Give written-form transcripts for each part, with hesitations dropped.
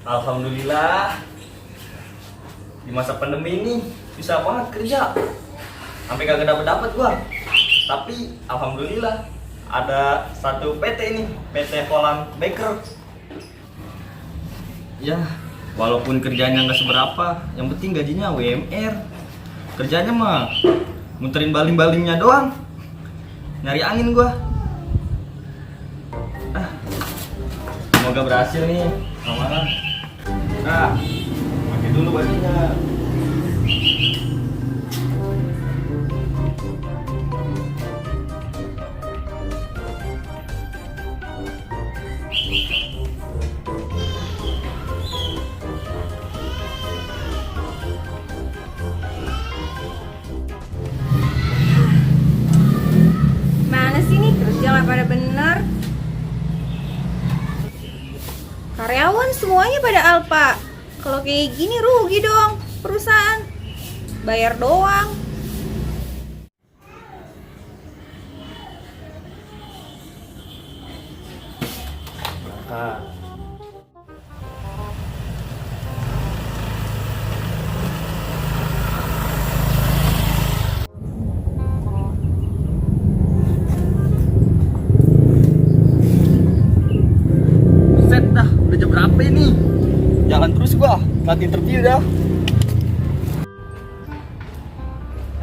Alhamdulillah di masa pandemi ini bisa banget kerja. Sampai kagak dapet gua. Tapi alhamdulillah ada satu PT ini, PT Holland Baker. Ya, walaupun kerjanya nggak seberapa, yang penting gajinya UMR. Kerjanya mah muterin baling-balingnya doang. Nyari angin gua. Semoga berhasil nih lamaran. Nah, pakai dulu bajunya. Mana sih nih kerja nggak pada bener? Karyawan semuanya pada alpa. Kalau kayak gini rugi dong perusahaan. Bayar doang. Set dah, udah jam berapa ini? Jalan terus gua, nanti interview dah.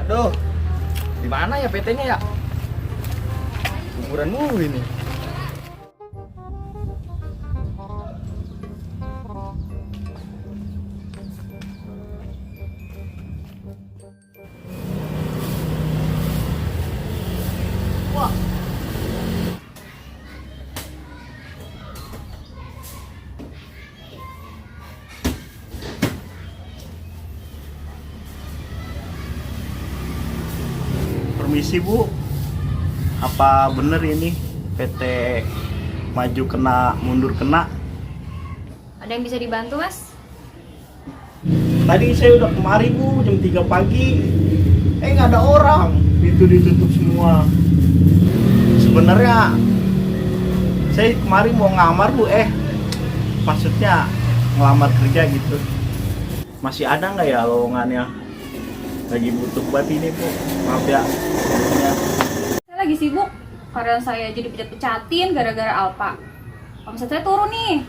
Aduh, di mana ya PT-nya ya? Kuburan mulu ini. Wah. Permisi Bu, apa bener ini PT maju kena mundur kena? Ada yang bisa dibantu, Mas? Tadi saya udah kemari Bu jam 3 pagi, nggak ada orang, pintu ditutup semua. Sebenarnya saya kemari mau ngamar Bu, maksudnya ngelamar kerja gitu. Masih ada nggak ya lowongannya? Lagi butuh buat ini Bu, maaf ya. Saya lagi sibuk. Karyawan saya aja dipecat-pecatin gara-gara alpa. Omset saya turun nih.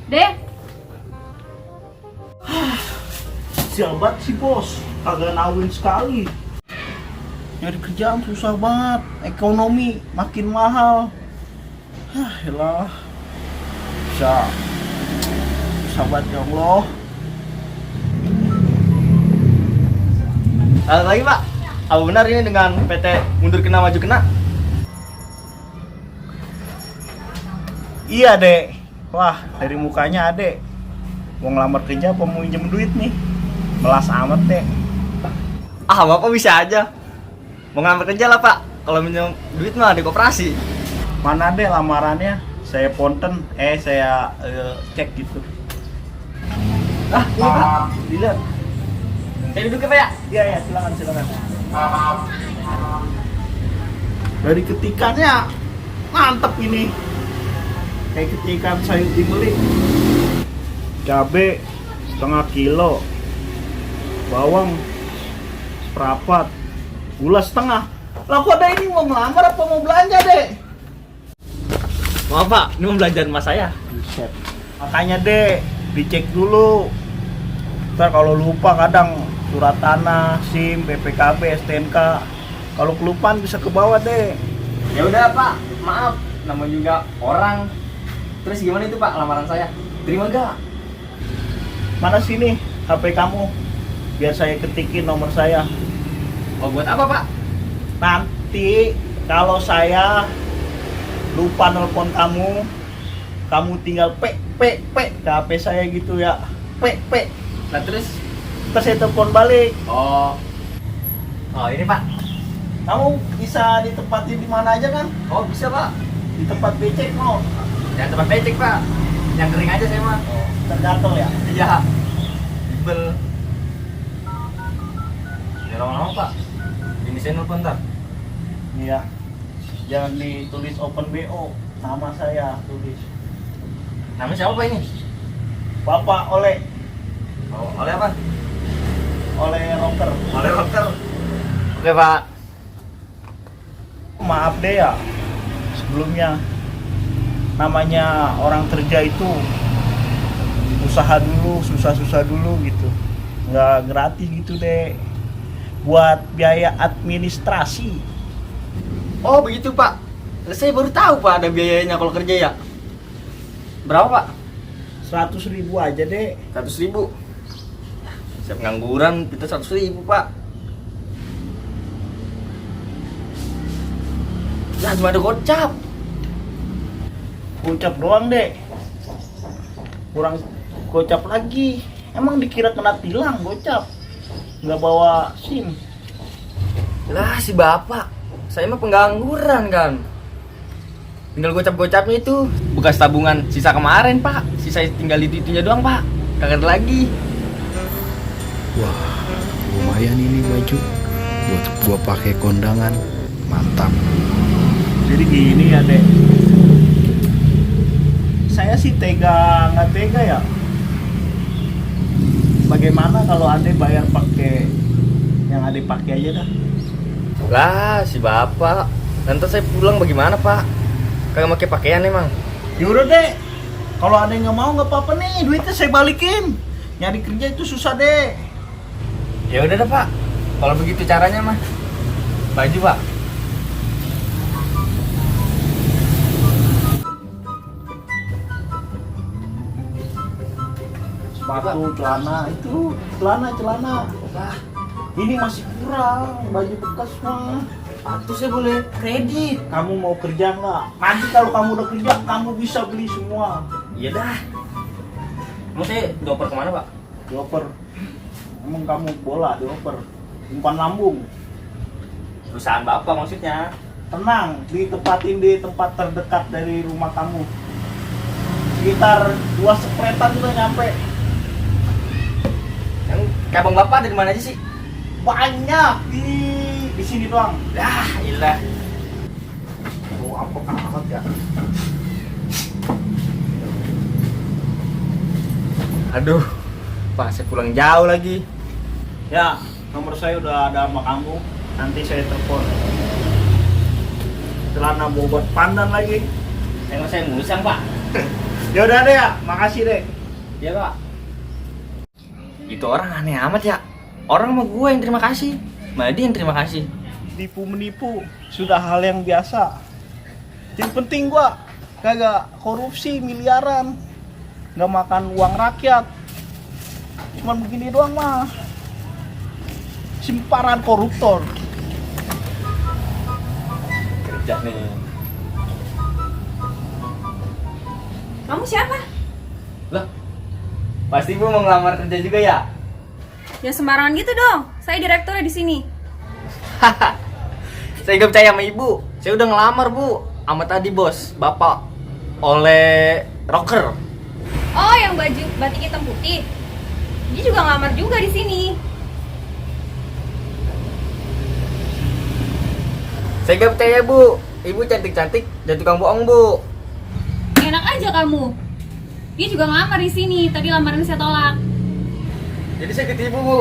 Dek, Sial banget sih Bos, kagak nawin sekali. Nyari kerjaan susah banget, ekonomi makin mahal. Elah. Susah banget ya Allah. Satu lagi Pak, apa benar ini dengan PT mundur kena maju kena? Iya Dek. Wah, dari mukanya Adek mau ngelamar kerja apa mau minjem duit nih? Melas amat Dek. Ah, Bapak bisa aja. Mau ngelamar kerja lah Pak, kalau minjem duit mah di koperasi. Mana Dek lamarannya? Saya ponten, saya cek gitu. Ah, ini Pak, dilihat. Saya duduk ya Pak ya? Iya, silakan. Dari ketikannya mantep ini. Kayak ketikan sayur dibeli. Cabe setengah kilo. Bawang seperempat. Gula setengah. Lah kok ada ini mau ngelamar apa mau belanja, Dek? Maaf Pak, ini mau belanjaan mas saya. Buset. Makanya, Dek, dicek dulu. Ntar kalau lupa kadang surat tanah, SIM, BPKB, STNK. Kalau kelupaan bisa ke bawah deh. Ya udah Pak, maaf, namanya juga orang. Terus gimana itu Pak lamaran saya? Terima gak? Mana sini HP kamu? Biar saya ketikin nomor saya. Oh buat apa Pak? Nanti kalau saya lupa nelpon kamu, kamu tinggal pe ke HP saya gitu ya. Pe. Nah terus? Terus saya telepon balik. Oh ini Pak. Kamu bisa ditempatin di mana aja kan? Oh bisa Pak. Di tempat becek mau? Jangan tempat becek Pak. Yang kering aja saya mah. Tergantung ya. Iya. Bel. Ya lama-lama Pak. Ini saya nelfon ntar. Iya. Jangan ditulis open BO. Nama saya tulis. Namanya siapa Pak ini? Bapak oleh Oh, oleh apa? rocker. Oleh rocker. Oke, Pak. Maaf deh ya, sebelumnya namanya orang kerja itu usaha dulu, susah-susah dulu gitu, nggak gratis gitu deh, buat biaya administrasi. Oh, begitu, Pak. Saya baru tahu, Pak, ada biayanya kalau kerja ya. Berapa, Pak? 100.000 aja deh. 100.000. Saya pengangguran, kita 100.000, Pak. Ya, cuma ada gocap. Gocap doang deh, kurang gocap lagi. Emang dikira kena tilang gocap, nggak bawa SIM. Lah, si Bapak. Saya mah pengangguran, kan. Tinggal gocap-gocapnya itu bekas tabungan sisa kemarin, Pak. Sisa tinggal itu-itunya doang, Pak. Kagak ada lagi. Wah, lumayan ini baju buat gua pakai kondangan. Mantap. Jadi gini ya deh, saya sih nggak tega ya. Bagaimana kalau Ade bayar pakai yang Ade pakai aja dah? Lah, si Bapak. Nanti saya pulang bagaimana, Pak? Kagak pakai pakaian emang. Yaudah deh, kalau Ade nggak mau nggak apa-apa nih, duitnya saya balikin. Nyari kerja itu susah deh. Ya udah dah, Pak. Kalau begitu caranya mah. Baju, Pak. Sepatu, celana itu, celana. Lah, Ini masih kurang, baju bekas mah. sepatu saya boleh kredit. Kamu mau kerja nggak? Nanti kalau kamu udah kerja, kamu bisa beli semua. Iya dah. Mau saya dioper kemana, Pak? Dioper. Emang kamu bola dioper. Umpan lambung. Perusahaan Bapak maksudnya. Tenang, ditempatin di tempat terdekat dari rumah kamu. Sekitar 2 sepretan udah nyampe. Yang kabang Bapak dari mana aja sih? Banyak di sini doang. Dah, ilah. Oh, apa amat ya? Aduh. Pak, saya pulang jauh lagi. Ya, nomor saya udah ada sama kamu. Nanti saya telepon. Celana bobot pandan lagi. Emang saya musang, Pak. Ya udah deh ya, makasih deh. Iya, Pak. Itu orang aneh amat ya. Orang sama gue yang terima kasih. Malah dia yang terima kasih. Tipu menipu sudah hal yang biasa. Yang penting gua kagak korupsi miliaran, nggak makan uang rakyat. Cuman begini doang mah. Simparan koruptor. Kerja nih. Kamu siapa? Lah, pasti Bu mau ngelamar kerja juga ya? Ya sembarangan gitu dong. Saya direkturnya di sini. Saya nggak percaya sama Ibu. Saya udah ngelamar, Bu. Sama tadi bos, Bapak oleh rocker. Oh, yang baju batik hitam putih. Dia juga ngelamar juga di sini. Saya nggak percaya, Bu. Ibu cantik-cantik dan tukang bohong, Bu. Enak aja kamu. Dia juga ngelamar di sini. Tadi lamaran saya tolak. Jadi saya ketipu, Bu.